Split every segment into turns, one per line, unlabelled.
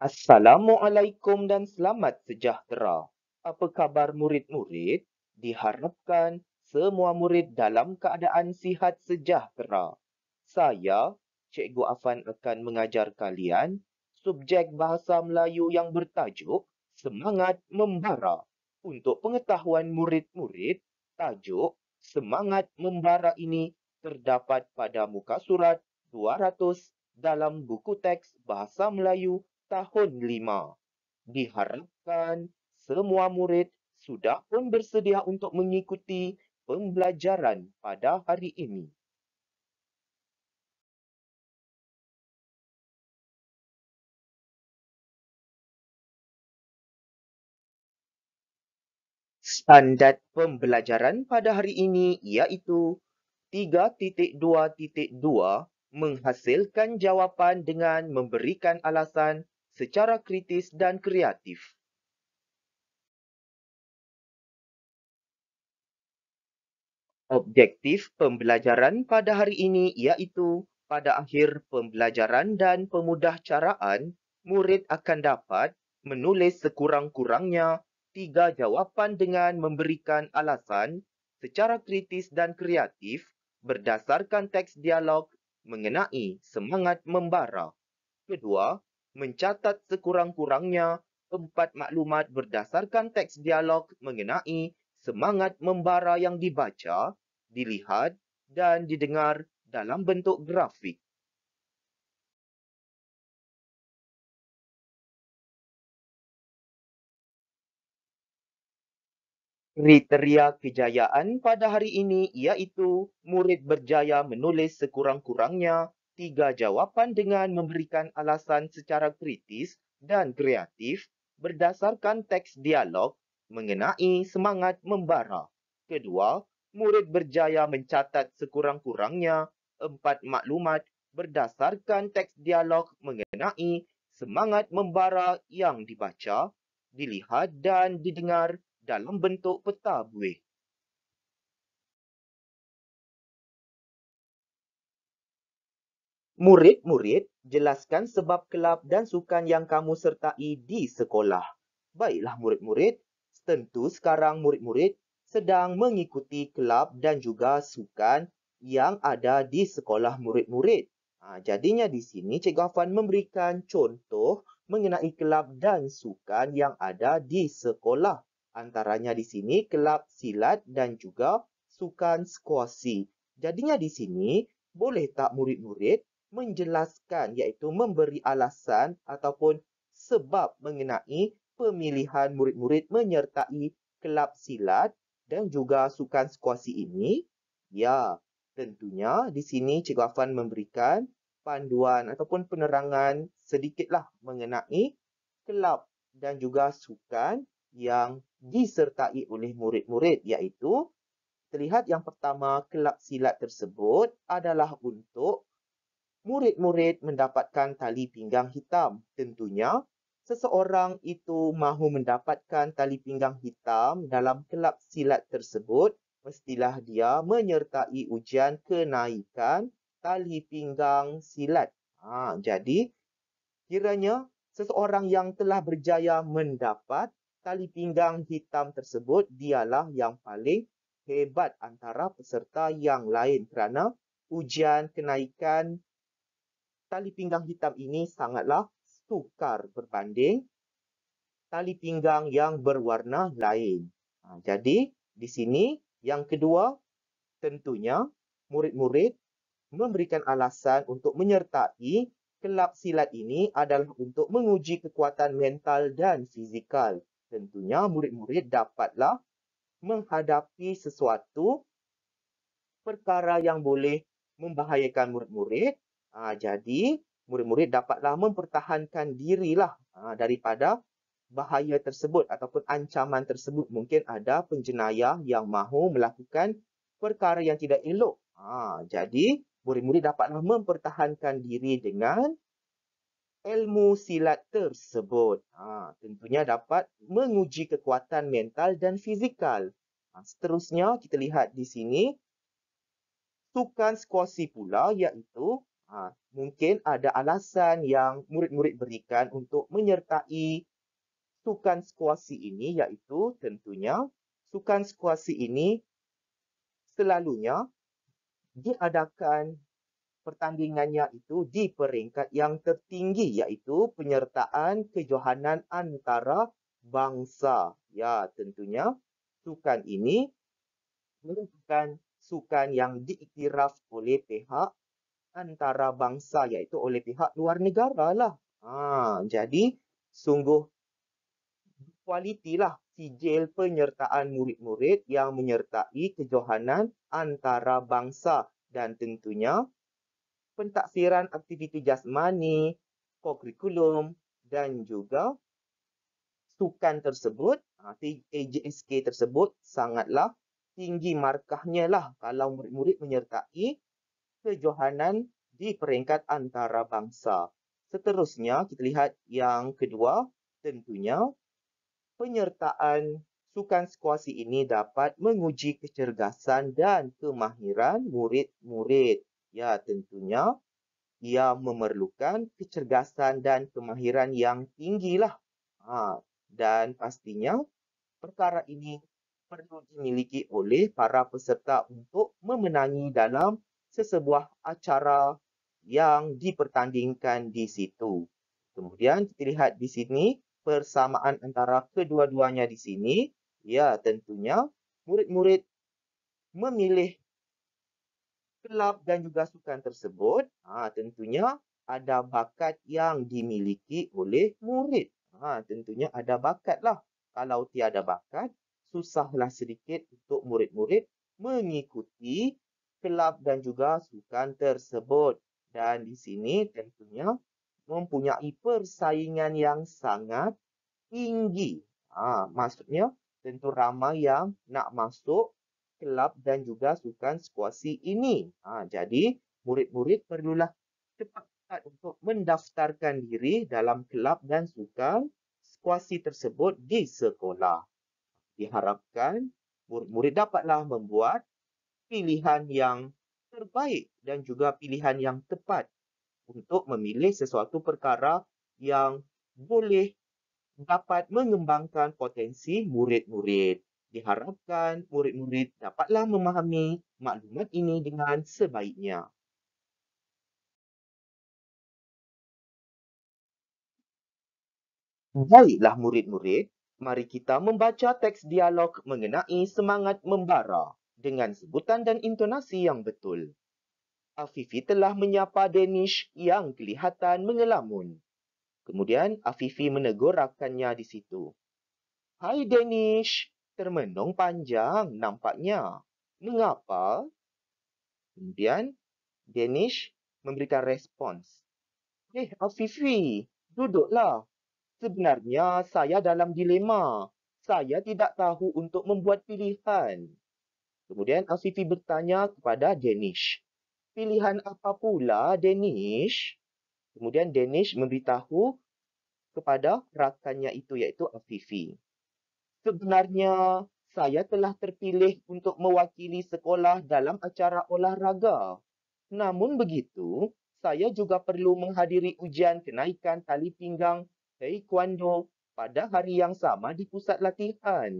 Assalamualaikum dan selamat sejahtera. Apa khabar murid-murid? Diharapkan semua murid dalam keadaan sihat sejahtera. Saya, Cikgu Afan akan mengajar kalian subjek Bahasa Melayu yang bertajuk Semangat Membara. Untuk pengetahuan murid-murid, tajuk Semangat Membara ini terdapat pada muka surat 200 dalam buku teks Bahasa Melayu tahun 5. Diharapkan semua murid sudah pun bersedia untuk mengikuti pembelajaran pada hari ini. Standard pembelajaran pada hari ini iaitu 3.2.2 menghasilkan jawapan dengan memberikan alasan secara kritis dan kreatif. Objektif pembelajaran pada hari ini iaitu pada akhir pembelajaran dan pemudahcaraan, murid akan dapat menulis sekurang-kurangnya 3 jawapan dengan memberikan alasan secara kritis dan kreatif berdasarkan teks dialog mengenai semangat membara. Kedua, mencatat sekurang-kurangnya 4 maklumat berdasarkan teks dialog mengenai semangat membara yang dibaca, dilihat dan didengar dalam bentuk grafik. Kriteria kejayaan pada hari ini iaitu murid berjaya menulis sekurang-kurangnya 3 jawapan dengan memberikan alasan secara kritis dan kreatif berdasarkan teks dialog mengenai semangat membara. Kedua, murid berjaya mencatat sekurang-kurangnya 4 maklumat berdasarkan teks dialog mengenai semangat membara yang dibaca, dilihat dan didengar dalam bentuk peta buih. Murid-murid, jelaskan sebab kelab dan sukan yang kamu sertai di sekolah. Baiklah murid-murid, tentu sekarang murid-murid sedang mengikuti kelab dan juga sukan yang ada di sekolah murid-murid. Jadinya di sini Cikgu Afan memberikan contoh mengenai kelab dan sukan yang ada di sekolah. Antaranya di sini kelab silat dan juga sukan skuasi. Jadinya di sini boleh tak murid-murid menjelaskan iaitu memberi alasan ataupun sebab mengenai pemilihan murid-murid menyertai kelab silat dan juga sukan skuasi ini? Ya, tentunya di sini Cikgu Afan memberikan panduan ataupun penerangan sedikitlah mengenai kelab dan juga sukan yang disertai oleh murid-murid iaitu terlihat yang pertama kelab silat tersebut adalah untuk murid-murid mendapatkan tali pinggang hitam. Tentunya, seseorang itu mahu mendapatkan tali pinggang hitam dalam kelab silat tersebut, mestilah dia menyertai ujian kenaikan tali pinggang silat. Jadi, kiranya seseorang yang telah berjaya mendapat tali pinggang hitam tersebut, dialah yang paling hebat antara peserta yang lain kerana ujian kenaikan tali pinggang hitam ini sangatlah sukar berbanding tali pinggang yang berwarna lain. Jadi, di sini yang kedua, tentunya murid-murid memberikan alasan untuk menyertai kelab silat ini adalah untuk menguji kekuatan mental dan fizikal. Tentunya murid-murid dapatlah menghadapi sesuatu perkara yang boleh membahayakan murid-murid. Jadi, murid-murid dapatlah mempertahankan dirilah daripada bahaya tersebut ataupun ancaman tersebut. Mungkin ada penjenayah yang mahu melakukan perkara yang tidak elok. Jadi, murid-murid dapatlah mempertahankan diri dengan ilmu silat tersebut. Tentunya dapat menguji kekuatan mental dan fizikal. Seterusnya, kita lihat di sini sukan skuasi pula iaitu Mungkin ada alasan yang murid-murid berikan untuk menyertai sukan skuasi ini, iaitu tentunya sukan skuasi ini selalunya diadakan pertandingannya itu di peringkat yang tertinggi, iaitu penyertaan kejohanan antara bangsa. Ya, tentunya sukan ini merupakan sukan yang diiktiraf oleh pihak antara bangsa, iaitu oleh pihak luar negara lah. Jadi sungguh kualitilah sijil penyertaan murid-murid yang menyertai kejohanan antara bangsa, dan tentunya pentaksiran aktiviti jasmani, kokurikulum dan juga sukan tersebut, AJSK tersebut sangatlah tinggi markahnya lah kalau murid-murid menyertai kejohanan di peringkat antarabangsa. Seterusnya, kita lihat yang kedua, tentunya penyertaan sukan skuasi ini dapat menguji kecergasan dan kemahiran murid-murid. Ya, tentunya ia memerlukan kecergasan dan kemahiran yang tinggilah. Dan pastinya perkara ini perlu dimiliki oleh para peserta untuk memenangi dalam sesebuah acara yang dipertandingkan di situ. Kemudian kita lihat di sini persamaan antara kedua-duanya di sini. Ya, tentunya murid-murid memilih kelab dan juga sukan tersebut. Tentunya ada bakat yang dimiliki oleh murid. Tentunya ada bakatlah. Kalau tiada bakat, susahlah sedikit untuk murid-murid mengikuti kelab dan juga sukan tersebut. Dan di sini tentunya mempunyai persaingan yang sangat tinggi. Maksudnya tentu ramai yang nak masuk kelab dan juga sukan skuasi ini. Jadi murid-murid perlulah cepat-cepat untuk mendaftarkan diri dalam kelab dan sukan skuasi tersebut di sekolah. Diharapkan murid-murid dapatlah membuat pilihan yang terbaik dan juga pilihan yang tepat untuk memilih sesuatu perkara yang boleh dapat mengembangkan potensi murid-murid. Diharapkan murid-murid dapatlah memahami maklumat ini dengan sebaiknya. Baiklah murid-murid, mari kita membaca teks dialog mengenai semangat membara dengan sebutan dan intonasi yang betul. Afifi telah menyapa Danish yang kelihatan mengelamun. Kemudian Afifi menegur rakannya di situ. Hai Danish, termenung panjang nampaknya. Mengapa? Kemudian Danish memberikan respons. Afifi, duduklah. Sebenarnya saya dalam dilema. Saya tidak tahu untuk membuat pilihan. Kemudian Afifi bertanya kepada Danish. Pilihan apa pula, Danish? Kemudian Danish memberitahu kepada rakannya itu, iaitu Afifi. Sebenarnya, saya telah terpilih untuk mewakili sekolah dalam acara olahraga. Namun begitu, saya juga perlu menghadiri ujian kenaikan tali pinggang taekwondo pada hari yang sama di pusat latihan.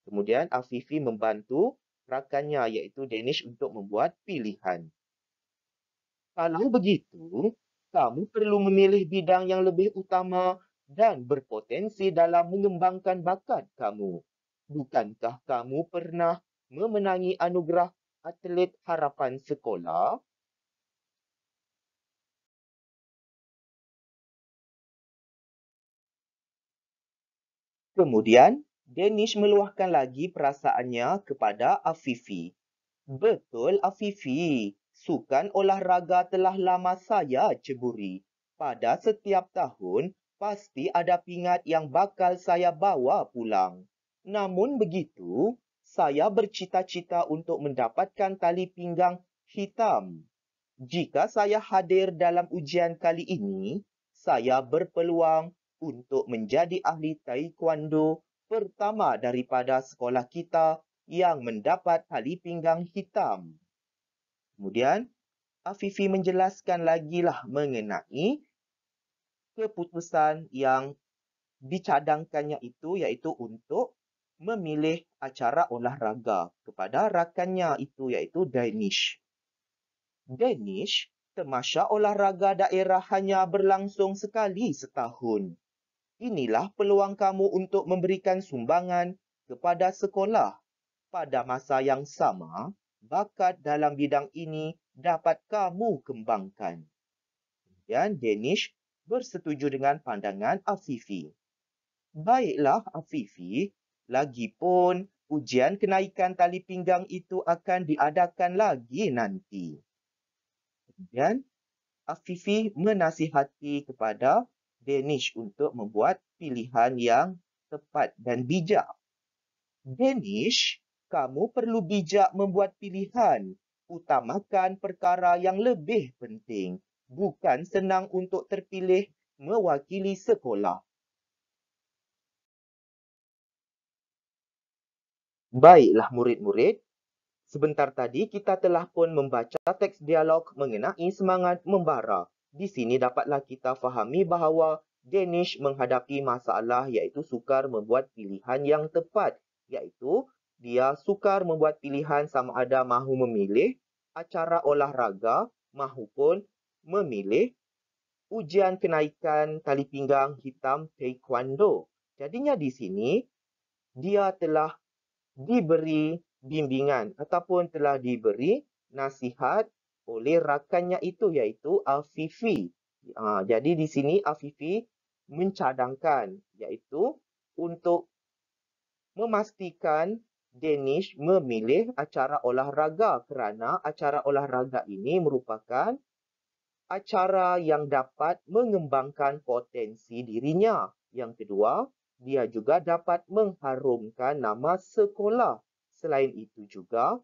Kemudian Afifi membantu rakannya, iaitu Danish, untuk membuat pilihan. Kalau begitu, kamu perlu memilih bidang yang lebih utama dan berpotensi dalam mengembangkan bakat kamu. Bukankah kamu pernah memenangi anugerah atlet harapan sekolah? Kemudian, Danish meluahkan lagi perasaannya kepada Afifi. Betul, Afifi. Sukan olahraga telah lama saya ceburi. Pada setiap tahun, pasti ada pingat yang bakal saya bawa pulang. Namun begitu, saya bercita-cita untuk mendapatkan tali pinggang hitam. Jika saya hadir dalam ujian kali ini, saya berpeluang untuk menjadi ahli taekwondo pertama daripada sekolah kita yang mendapat tali pinggang hitam. Kemudian, Afifi menjelaskan lagilah mengenai keputusan yang dicadangkannya itu iaitu untuk memilih acara olahraga kepada rakannya itu iaitu Danish. Danish, tamasya olahraga daerah hanya berlangsung sekali setahun. Inilah peluang kamu untuk memberikan sumbangan kepada sekolah. Pada masa yang sama, bakat dalam bidang ini dapat kamu kembangkan. Dan Danish bersetuju dengan pandangan Afifi. Baiklah Afifi, lagipun ujian kenaikan tali pinggang itu akan diadakan lagi nanti. Kemudian Afifi menasihati kepada Danish untuk membuat pilihan yang tepat dan bijak. Danish, kamu perlu bijak membuat pilihan. Utamakan perkara yang lebih penting. Bukan senang untuk terpilih mewakili sekolah. Baiklah murid-murid, sebentar tadi kita telah pun membaca teks dialog mengenai semangat membara. Di sini dapatlah kita fahami bahawa Danish menghadapi masalah iaitu sukar membuat pilihan yang tepat. Iaitu dia sukar membuat pilihan sama ada mahu memilih acara olahraga mahupun memilih ujian kenaikan tali pinggang hitam taekwondo. Jadinya di sini dia telah diberi bimbingan ataupun telah diberi nasihat oleh rakannya itu iaitu Afifi. Jadi di sini Afifi mencadangkan iaitu untuk memastikan Danish memilih acara olahraga kerana acara olahraga ini merupakan acara yang dapat mengembangkan potensi dirinya. Yang kedua, dia juga dapat mengharumkan nama sekolah. Selain itu juga,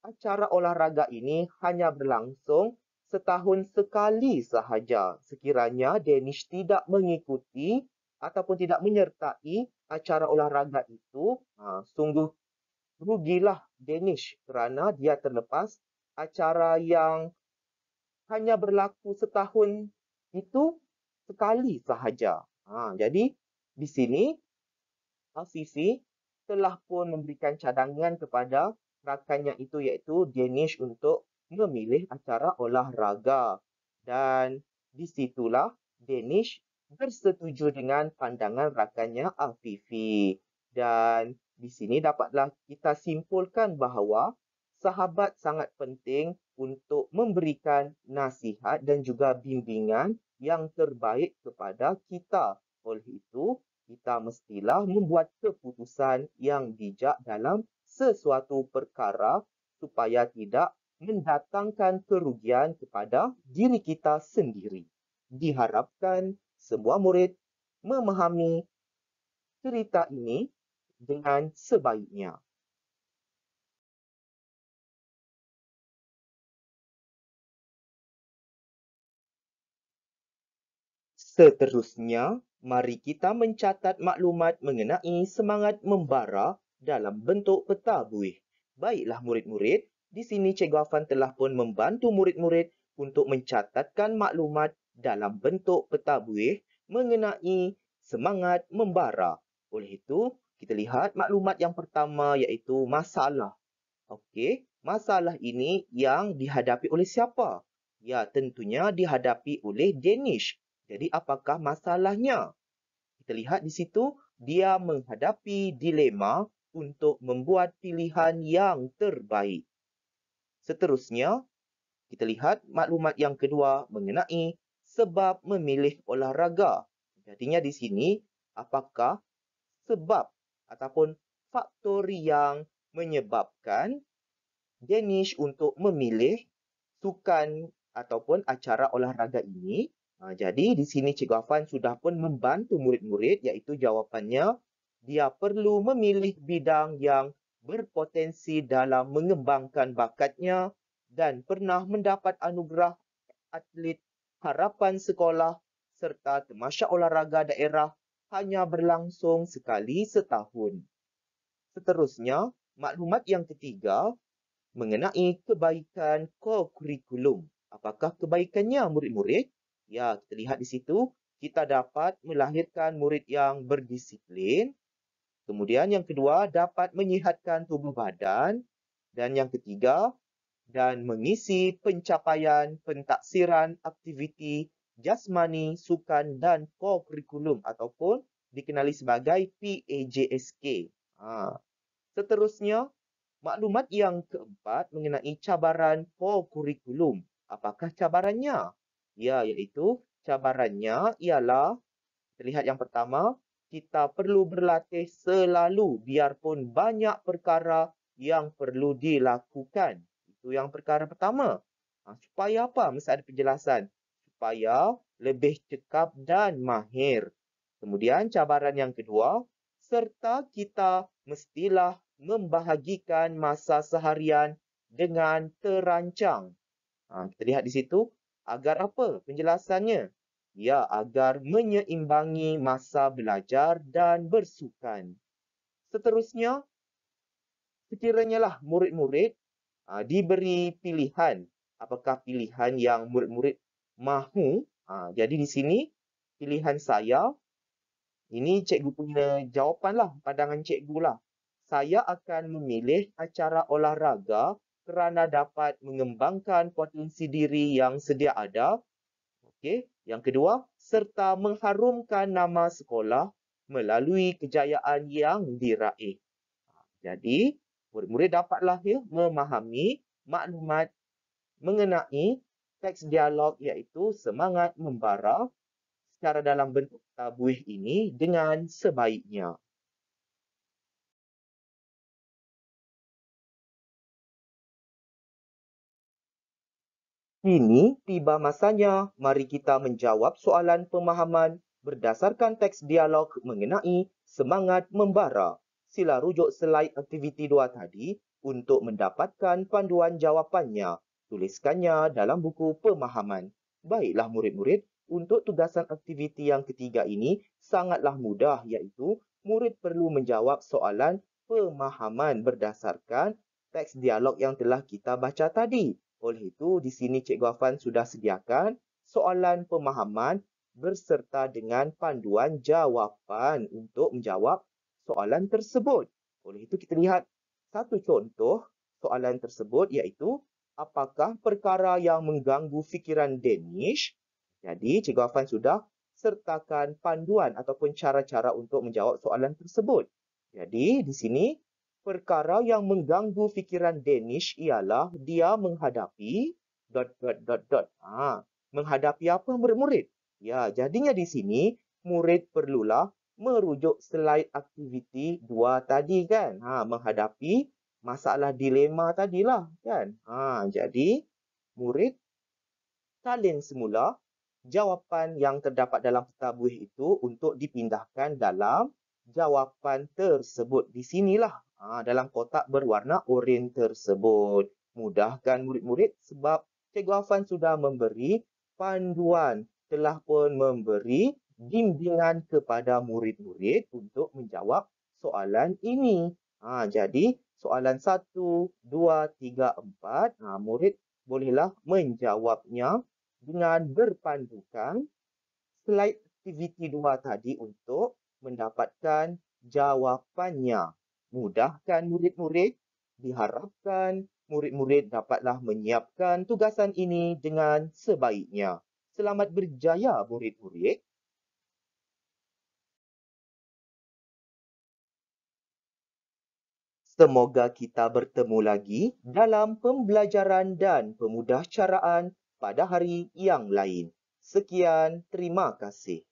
acara olahraga ini hanya berlangsung setahun sekali sahaja. Sekiranya Danish tidak mengikuti ataupun tidak menyertai acara olahraga itu, sungguh rugilah Danish kerana dia terlepas acara yang hanya berlaku setahun itu sekali sahaja. Jadi di sini Afifi telah pun memberikan cadangan kepada rakannya itu iaitu Danish untuk memilih acara olahraga. Dan disitulah Danish bersetuju dengan pandangan rakannya Afifi. Dan di sini dapatlah kita simpulkan bahawa sahabat sangat penting untuk memberikan nasihat dan juga bimbingan yang terbaik kepada kita. Oleh itu, kita mestilah membuat keputusan yang bijak dalam sesuatu perkara supaya tidak mendatangkan kerugian kepada diri kita sendiri. Diharapkan semua murid memahami cerita ini dengan sebaiknya. Seterusnya, mari kita mencatat maklumat mengenai semangat membara dalam bentuk peta buih. Baiklah murid-murid, di sini Cikgu Afan telah pun membantu murid-murid untuk mencatatkan maklumat dalam bentuk peta buih mengenai semangat membara. Oleh itu, kita lihat maklumat yang pertama iaitu masalah. Okey, masalah ini yang dihadapi oleh siapa? Ya, tentunya dihadapi oleh Danish. Jadi, apakah masalahnya? Kita lihat di situ, dia menghadapi dilema untuk membuat pilihan yang terbaik. Seterusnya, kita lihat maklumat yang kedua mengenai sebab memilih olahraga. Jadinya di sini, apakah sebab ataupun faktor yang menyebabkan Danish untuk memilih sukan ataupun acara olahraga ini. Jadi di sini Cikgu Afan sudah pun membantu murid-murid iaitu jawapannya dia perlu memilih bidang yang berpotensi dalam mengembangkan bakatnya dan pernah mendapat anugerah atlet harapan sekolah serta tamasya olahraga daerah hanya berlangsung sekali setahun. Seterusnya, maklumat yang ketiga mengenai kebaikan kokurikulum. Apakah kebaikannya murid-murid? Ya, kita lihat di situ, kita dapat melahirkan murid yang berdisiplin. Kemudian yang kedua, dapat menyihatkan tubuh badan. Dan yang ketiga, dan mengisi pencapaian pentaksiran aktiviti jasmani, sukan dan kokurikulum ataupun dikenali sebagai PAJSK. Seterusnya, maklumat yang keempat mengenai cabaran kokurikulum. Apakah cabarannya? Ya, iaitu cabarannya ialah, kita lihat yang pertama, kita perlu berlatih selalu biarpun banyak perkara yang perlu dilakukan. Itu yang perkara pertama. Supaya apa? Mesti ada penjelasan. Supaya lebih cekap dan mahir. Kemudian cabaran yang kedua, serta kita mestilah membahagikan masa seharian dengan terancang. Kita lihat di situ, agar apa penjelasannya? Ya, agar menyeimbangi masa belajar dan bersukan. Seterusnya, sekiranya lah murid-murid diberi pilihan, apakah pilihan yang murid-murid mahu? Jadi di sini, pilihan saya, ini cikgu punya jawapan lah, pandangan cikgu lah. Saya akan memilih acara olahraga kerana dapat mengembangkan potensi diri yang sedia ada. Okey. Yang kedua, serta mengharumkan nama sekolah melalui kejayaan yang diraih. Jadi, murid-murid dapatlah memahami maklumat mengenai teks dialog iaitu semangat membara secara dalam bentuk tabuih ini dengan sebaiknya. Kini tiba masanya, mari kita menjawab soalan pemahaman berdasarkan teks dialog mengenai semangat membara. Sila rujuk slide aktiviti 2 tadi untuk mendapatkan panduan jawapannya. Tuliskannya dalam buku pemahaman. Baiklah murid-murid, untuk tugasan aktiviti yang ketiga ini sangatlah mudah iaitu murid perlu menjawab soalan pemahaman berdasarkan teks dialog yang telah kita baca tadi. Oleh itu, di sini Cikgu Afan sudah sediakan soalan pemahaman berserta dengan panduan jawapan untuk menjawab soalan tersebut. Oleh itu, kita lihat satu contoh soalan tersebut iaitu, apakah perkara yang mengganggu fikiran Danish? Jadi, Cikgu Afan sudah sertakan panduan ataupun cara-cara untuk menjawab soalan tersebut. Jadi, di sini perkara yang mengganggu fikiran Danish ialah dia menghadapi ... Menghadapi apa murid-murid? Ya, jadinya di sini murid perlulah merujuk slide aktiviti 2 tadi kan. Menghadapi masalah dilema tadilah kan. Jadi murid salin semula jawapan yang terdapat dalam tabuih itu untuk dipindahkan dalam jawapan tersebut. Di sinilah dalam kotak berwarna oranye tersebut. Mudahkan murid-murid sebab Cikgu Afan sudah memberi panduan, telah pun memberi bimbingan kepada murid-murid untuk menjawab soalan ini. Jadi soalan 1, 2, 3, 4, murid bolehlah menjawabnya dengan berpandukan slide aktiviti 2 tadi untuk mendapatkan jawapannya. Mudahkan murid-murid, diharapkan murid-murid dapatlah menyiapkan tugasan ini dengan sebaiknya. Selamat berjaya murid-murid. Semoga kita bertemu lagi dalam pembelajaran dan pemudahcaraan pada hari yang lain. Sekian, terima kasih.